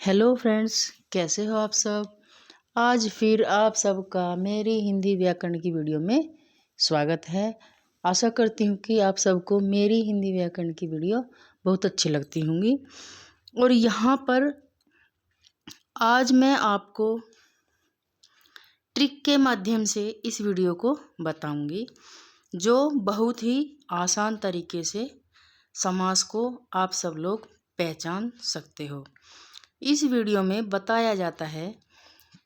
Hello friends, कैसे हो आप सब। आज फिर आप सबका मेरी हिंदी व्याकरण की वीडियो में स्वागत है। आशा करती हूँ कि आप सबको मेरी हिंदी व्याकरण की वीडियो बहुत अच्छी लगती होंगी। और यहाँ पर आज मैं आपको ट्रिक के माध्यम से इस वीडियो को बताऊंगी, जो बहुत ही आसान तरीके से समास को आप सब लोग पहचान सकते हो। इस वीडियो में बताया जाता है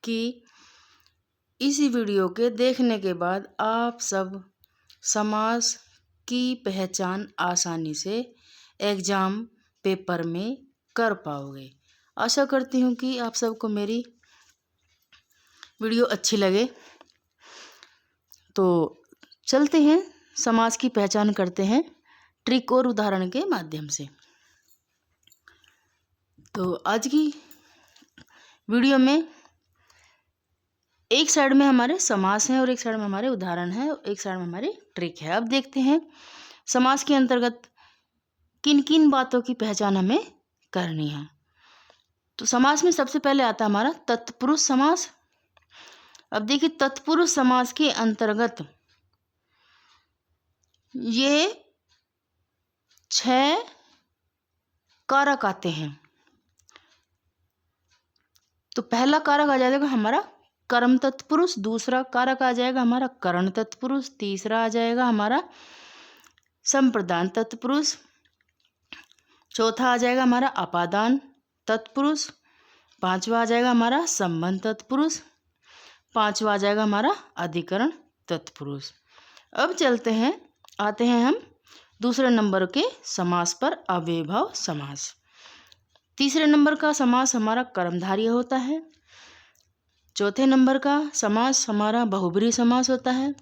कि इस वीडियो के देखने के बाद आप सब समास की पहचान आसानी से एग्ज़ाम पेपर में कर पाओगे। आशा करती हूँ कि आप सबको मेरी वीडियो अच्छी लगे। तो चलते हैं, समास की पहचान करते हैं ट्रिक और उदाहरण के माध्यम से। तो आज की वीडियो में एक साइड में हमारे समास हैं और एक साइड में हमारे उदाहरण हैं और एक साइड में हमारी ट्रिक है। अब देखते हैं समास के अंतर्गत किन किन बातों की पहचान हमें करनी है। तो समास में सबसे पहले आता है हमारा तत्पुरुष समास। अब देखिए, तत्पुरुष समास के अंतर्गत ये 6 कारक आते हैं। तो पहला कारक आ जाएगा हमारा कर्म तत्पुरुष, दूसरा कारक आ जाएगा हमारा करण तत्पुरुष, तीसरा आ जाएगा हमारा संप्रदान तत्पुरुष, चौथा आ जाएगा हमारा अपादान तत्पुरुष, पांचवा आ जाएगा हमारा संबंध तत्पुरुष, पांचवा आ जाएगा हमारा अधिकरण तत्पुरुष। अब चलते हैं, आते हैं हम दूसरे नंबर के समास पर, अव्ययभाव समास। तीसरे नंबर का समास हमारा कर्मधारय होता है। चौथे नंबर का समास हमारा बहुब्रीहि समास होता है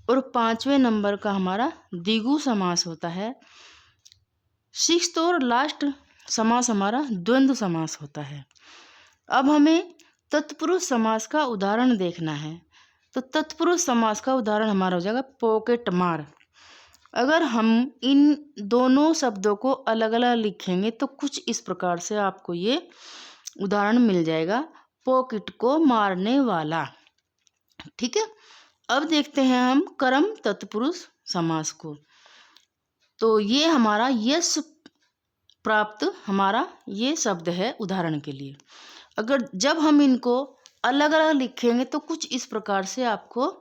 और पांचवें नंबर का हमारा द्विगु समास होता है। सिक्स्थ और लास्ट समास हमारा द्वंद्व समास होता है। अब हमें तत्पुरुष समास का उदाहरण देखना है। तो तत्पुरुष समास का उदाहरण हमारा हो जाएगा पॉकेट मार। अगर हम इन दोनों शब्दों को अलग अलग लिखेंगे तो कुछ इस प्रकार से आपको ये उदाहरण मिल जाएगा, पॉकेट को मारने वाला। ठीक है, अब देखते हैं हम कर्म तत्पुरुष समास को। तो ये हमारा यश प्राप्त हमारा ये शब्द है उदाहरण के लिए। अगर जब हम इनको अलग अलग लिखेंगे तो कुछ इस प्रकार से आपको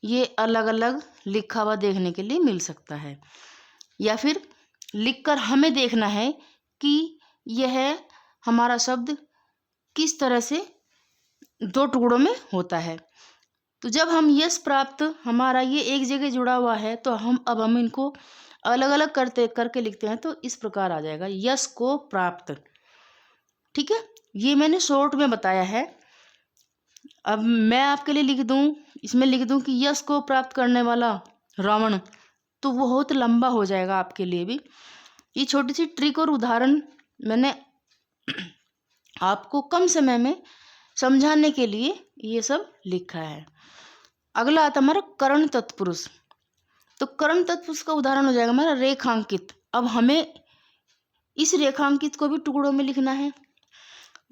ये अलग अलग लिखा हुआ देखने के लिए मिल सकता है, या फिर लिखकर हमें देखना है कि यह हमारा शब्द किस तरह से दो टुकड़ों में होता है। तो जब हम यश प्राप्त हमारा ये एक जगह जुड़ा हुआ है तो हम इनको अलग अलग करके लिखते हैं तो इस प्रकार आ जाएगा, यश को प्राप्त। ठीक है, ये मैंने शॉर्ट में बताया है। अब मैं आपके लिए लिख दूं, इसमें लिख दूं कि यश को प्राप्त करने वाला रावण, तो वो बहुत लंबा हो जाएगा आपके लिए भी। ये छोटी सी ट्रिक और उदाहरण मैंने आपको कम समय में समझाने के लिए ये सब लिखा है। अगला आता हमारा करण तत्पुरुष। तो करण तत्पुरुष का उदाहरण हो जाएगा हमारा रेखांकित। अब हमें इस रेखांकित को भी टुकड़ों में लिखना है,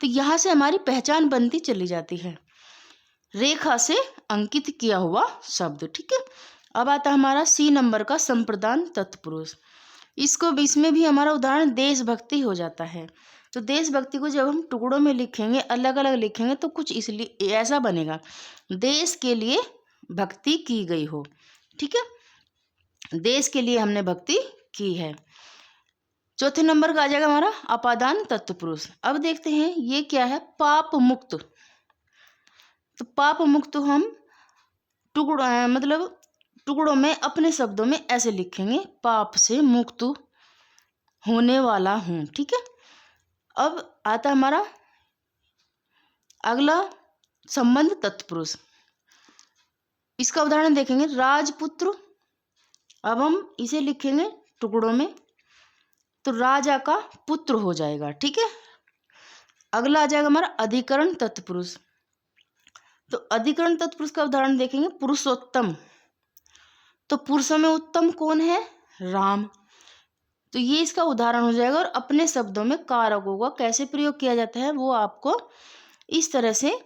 तो यहाँ से हमारी पहचान बनती चली जाती है, रेखा से अंकित किया हुआ शब्द। ठीक है, अब आता हमारा सी नंबर का संप्रदान तत्पुरुष। इसमें भी हमारा उदाहरण देशभक्ति हो जाता है। तो देशभक्ति को जब हम टुकड़ों में लिखेंगे, अलग अलग लिखेंगे, तो कुछ इसलिए ऐसा बनेगा, देश के लिए भक्ति की गई हो। ठीक है, देश के लिए हमने भक्ति की है। चौथे नंबर का आ जाएगा हमारा अपादान तत्पुरुष। अब देखते हैं ये क्या है, पाप मुक्त। तो पाप मुक्त हम टुकड़ों में अपने शब्दों में ऐसे लिखेंगे, पाप से मुक्त होने वाला हूँ। ठीक है, अब आता हमारा अगला संबंध तत्पुरुष। इसका उदाहरण देखेंगे, राजपुत्र। अब हम इसे लिखेंगे टुकड़ों में तो राजा का पुत्र हो जाएगा। ठीक है, अगला आ जाएगा हमारा अधिकरण तत्पुरुष। तो अधिकरण तत्पुरुष का उदाहरण देखेंगे, पुरुषोत्तम। तो पुरुषों में उत्तम कौन है, राम। तो ये इसका उदाहरण हो जाएगा। और अपने शब्दों में कारकों का कैसे प्रयोग किया जाता है वो आपको इस तरह से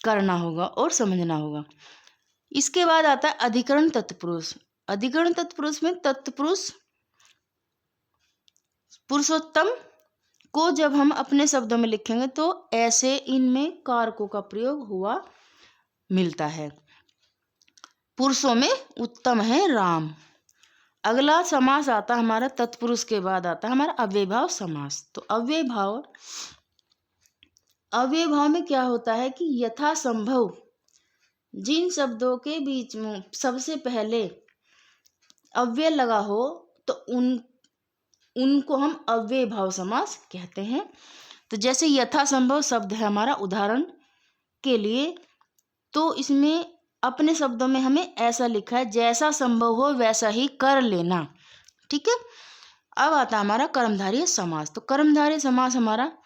करना होगा और समझना होगा। इसके बाद आता है अधिकरण तत्पुरुष। अधिकरण तत्पुरुष में तत्पुरुष पुरुषोत्तम को जब हम अपने शब्दों में लिखेंगे तो ऐसे इनमें कारकों का प्रयोग हुआ मिलता है। पुरुषों में उत्तम है राम। अगला समास आता है हमारा तत्पुरुष के बाद आता है हमारा अव्ययभाव समास। तो अव्ययभाव में क्या होता है कि यथासंभव जिन शब्दों के बीच में सबसे पहले अव्यय लगा हो तो उनको हम अव्ययभाव समास कहते हैं। तो जैसे यथासंभव शब्द है हमारा उदाहरण के लिए, तो इसमें अपने शब्दों में हमें ऐसा लिखा है जैसा संभव हो वैसा ही कर लेना। ठीक है। अब आता है हमारा कर्मधारय समास। तो कर्मधारय समास हमारा,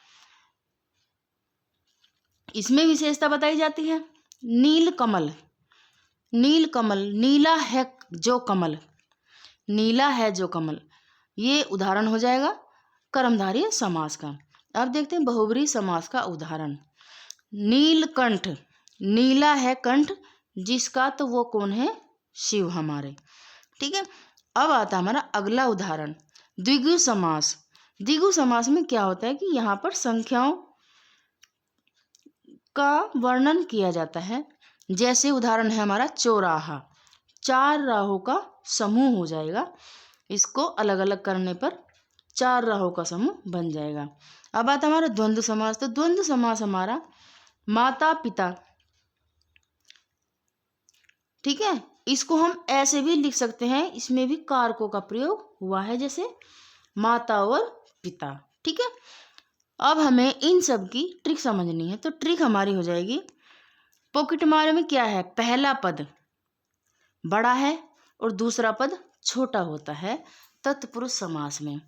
इसमें विशेषता बताई जाती है नील कमल। नील कमल, नीला है जो कमल, नीला है जो कमल, ये उदाहरण हो जाएगा कर्मधारय समास का। अब देखते हैं बहुब्रीहि समास का उदाहरण। नीलकंठ, नीला है कंठ जिसका, तो वो कौन है? शिव हमारे। ठीक है। अब आता हमारा अगला उदाहरण द्विगु समास। द्विगु समास में क्या होता है कि यहाँ पर संख्याओं का वर्णन किया जाता है। जैसे उदाहरण है हमारा चौराहा, 4 राहों का समूह हो जाएगा। इसको अलग अलग करने पर 4 राहों का समूह बन जाएगा। अब आता हमारा द्वंद्व समास। तो द्वंद्व समास हमारा माता पिता, ठीक है, इसको हम ऐसे भी लिख सकते हैं, इसमें भी कारकों का प्रयोग हुआ है जैसे माता और पिता। ठीक है। अब हमें इन सब की ट्रिक समझनी है। तो ट्रिक हमारी हो जाएगी पॉकेट मार में क्या है, पहला पद बड़ा है और दूसरा पद छोटा होता है तत्पुरुष समास में।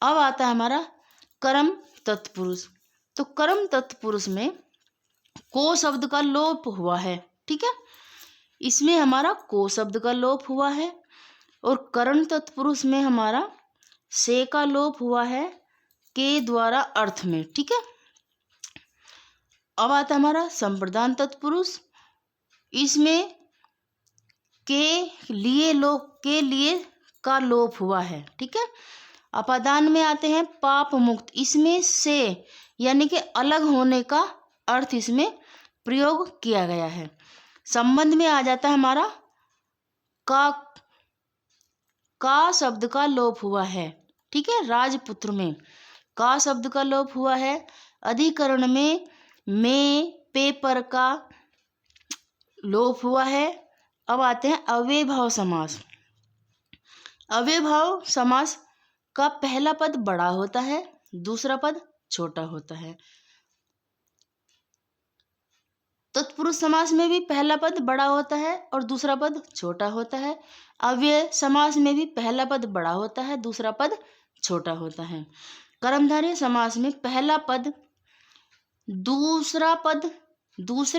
अब आता है हमारा कर्म तत्पुरुष। तो कर्म तत्पुरुष में को शब्द का लोप हुआ है। ठीक है, इसमें हमारा को शब्द का लोप हुआ है। और करण तत्पुरुष में हमारा से का लोप हुआ है के द्वारा अर्थ में। ठीक है। अब आता है हमारा संप्रदान तत्पुरुष। इसमें के लिए का लोप हुआ है। ठीक है। अपादान में आते हैं पाप मुक्त। इसमें से यानी कि अलग होने का अर्थ इसमें प्रयोग किया गया है। संबंध में आ जाता है हमारा का शब्द का लोप हुआ है। ठीक है। राजपुत्र में का शब्द का लोप हुआ है। अधिकरण में पेपर का लोप हुआ है। अब आते हैं अव्ययभाव समास। अव्ययभाव समास का पहला पद बड़ा होता है, दूसरा पद छोटा होता है। तत्पुरुष समास में भी पहला पद बड़ा होता है और दूसरा पद छोटा होता है। अव्यय समास में भी पहला पद बड़ा होता है, दूसरा पद छोटा होता है। कर्मधारय समास में पहला पद दूसरे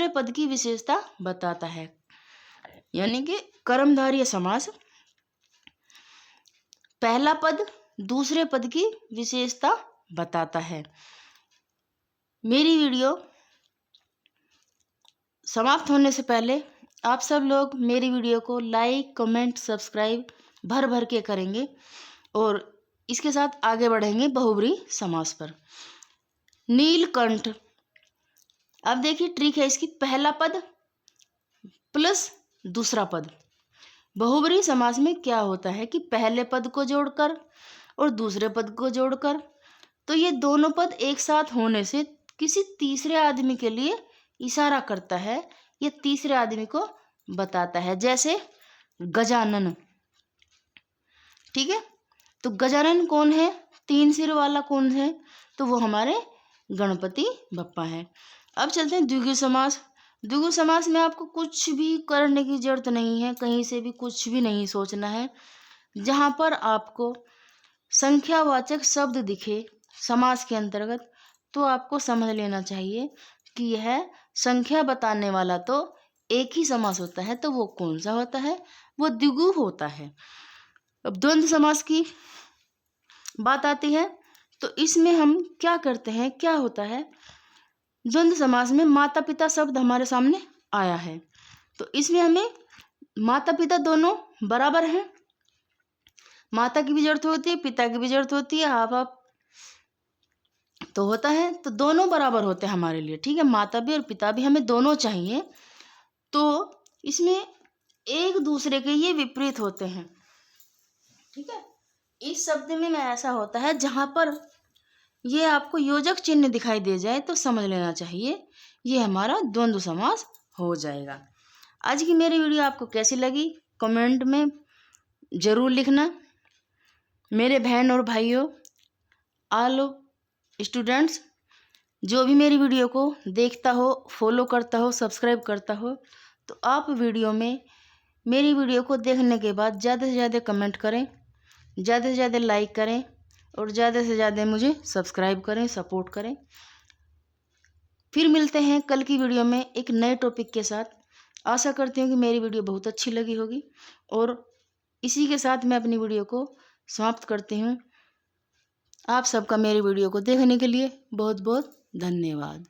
पद की विशेषता बताता है। यानी कि कर्मधारय समास पहला पद दूसरे पद की विशेषता बताता है। मेरी वीडियो समाप्त होने से पहले आप सब लोग मेरी वीडियो को लाइक, कमेंट, सब्सक्राइब भर भर के करेंगे और इसके साथ आगे बढ़ेंगे बहुब्रीहि समास पर। नीलकंठ, अब देखिए ट्रिक है इसकी, पहला पद प्लस दूसरा पद। बहुब्रीहि समास में क्या होता है कि पहले पद को जोड़कर और दूसरे पद को जोड़कर, तो ये दोनों पद एक साथ होने से किसी तीसरे आदमी के लिए इशारा करता है, ये तीसरे आदमी को बताता है। जैसे गजानन। ठीक है। तो गजानन कौन है? 3 सिर वाला कौन है? तो वो हमारे गणपति बप्पा है। अब चलते हैं द्विगु समास। द्विगु समास में आपको कुछ भी करने की जरूरत नहीं है, कहीं से भी कुछ भी नहीं सोचना है। जहाँ पर आपको संख्यावाचक शब्द दिखे समास के अंतर्गत तो आपको समझ लेना चाहिए कि यह संख्या बताने वाला तो एक ही समास होता है। तो वो कौन सा होता है? वो द्विगु होता है। अब द्वंद्व समास की बात आती है। तो इसमें हम क्या करते हैं, क्या होता है, द्वंद्व समास में माता पिता शब्द हमारे सामने आया है, तो इसमें हमें माता पिता दोनों बराबर हैं, माता की भी जरूरत होती है, पिता की भी जरूरत होती है, हाफ हाफ तो होता है, तो दोनों बराबर होते हैं हमारे लिए, ठीक है। माता भी और पिता भी, हमें दोनों चाहिए। तो इसमें एक दूसरे के ये विपरीत होते हैं, ठीक है। इस शब्द में ऐसा होता है जहां पर ये आपको योजक चिन्ह दिखाई दे जाए तो समझ लेना चाहिए ये हमारा द्वंद्व समास हो जाएगा। आज की मेरी वीडियो आपको कैसी लगी कमेंट में ज़रूर लिखना। मेरे बहन और भाइयों, ऑल स्टूडेंट्स, जो भी मेरी वीडियो को देखता हो, फॉलो करता हो, सब्सक्राइब करता हो, तो आप वीडियो में मेरी वीडियो को देखने के बाद ज़्यादा से ज़्यादा कमेंट करें, ज़्यादा से ज़्यादा लाइक करें और ज़्यादा से ज़्यादा मुझे सब्सक्राइब करें, सपोर्ट करें। फिर मिलते हैं कल की वीडियो में एक नए टॉपिक के साथ। आशा करती हूँ कि मेरी वीडियो बहुत अच्छी लगी होगी और इसी के साथ मैं अपनी वीडियो को समाप्त करती हूँ। आप सबका मेरी वीडियो को देखने के लिए बहुत बहुत धन्यवाद।